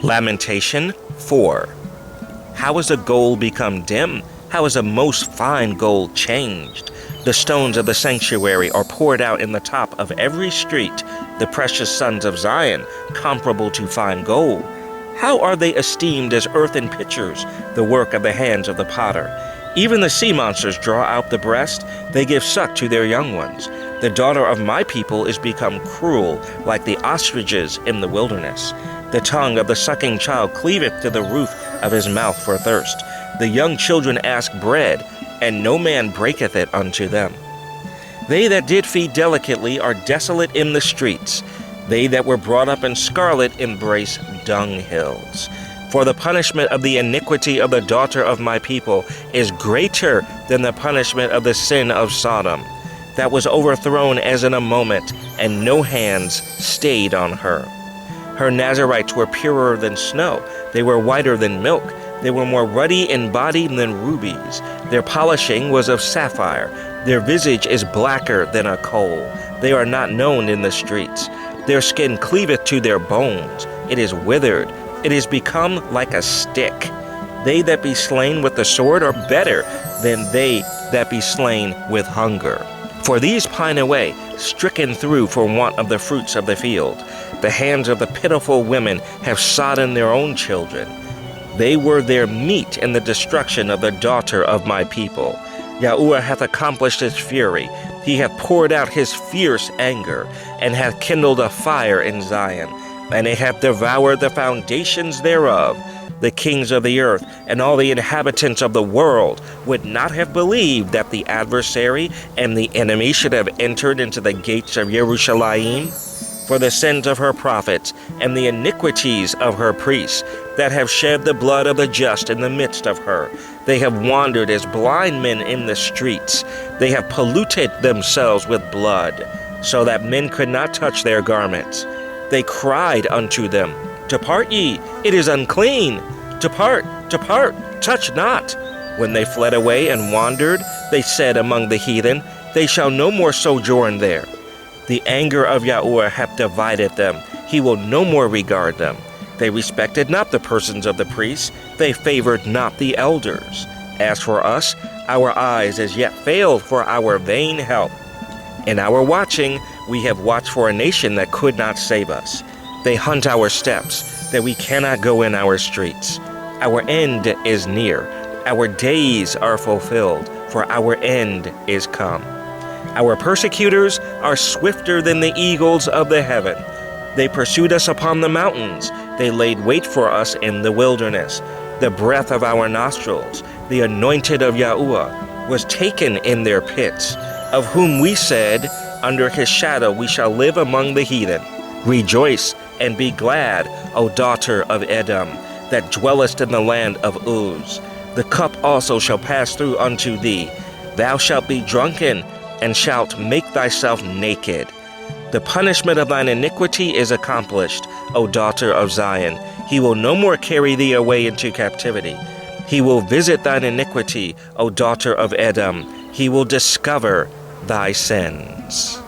Lamentation 4. How has a gold become dim? How is a most fine gold changed? The stones of the sanctuary are poured out in the top of every street, the precious sons of Zion, comparable to fine gold. How are they esteemed as earthen pitchers, the work of the hands of the potter? Even the sea monsters draw out the breast, they give suck to their young ones. The daughter of my people is become cruel, like the ostriches in the wilderness. The tongue of the sucking child cleaveth to the roof of his mouth for thirst. The young children ask bread, and no man breaketh it unto them. They that did feed delicately are desolate in the streets. They that were brought up in scarlet embrace dunghills. For the punishment of the iniquity of the daughter of my people is greater than the punishment of the sin of Sodom, that was overthrown as in a moment, and no hands stayed on her. Her Nazarites were purer than snow. They were whiter than milk. They were more ruddy in body than rubies. Their polishing was of sapphire. Their visage is blacker than a coal. They are not known in the streets. Their skin cleaveth to their bones. It is withered. It is become like a stick. They that be slain with the sword are better than they that be slain with hunger. For these pine away, stricken through for want of the fruits of the field. The hands of the pitiful women have sodden their own children. They were their meat in the destruction of the daughter of my people. Yahuwah hath accomplished his fury. He hath poured out his fierce anger, and hath kindled a fire in Zion, and it hath devoured the foundations thereof. The kings of the earth and all the inhabitants of the world would not have believed that the adversary and the enemy should have entered into the gates of Jerusalem. For the sins of her prophets and the iniquities of her priests that have shed the blood of the just in the midst of her. They have wandered as blind men in the streets. They have polluted themselves with blood, so that men could not touch their garments. They cried unto them, Depart ye, it is unclean. Depart, depart, touch not. When they fled away and wandered, they said among the heathen, They shall no more sojourn there. The anger of Yahuwah hath divided them. He will no more regard them. They respected not the persons of the priests. They favored not the elders. As for us, our eyes as yet failed for our vain help. In our watching, we have watched for a nation that could not save us. They hunt our steps, that we cannot go in our streets. Our end is near. Our days are fulfilled, for our end is come. Our persecutors are swifter than the eagles of the heaven. They pursued us upon the mountains. They laid wait for us in the wilderness. The breath of our nostrils, the anointed of Yahuwah, was taken in their pits, of whom we said, Under his shadow we shall live among the heathen. Rejoice and be glad, O daughter of Edom, that dwellest in the land of Uz. The cup also shall pass through unto thee. Thou shalt be drunken, and shalt make thyself naked. The punishment of thine iniquity is accomplished, O daughter of Zion. He will no more carry thee away into captivity. He will visit thine iniquity, O daughter of Edom. He will discover thy sins.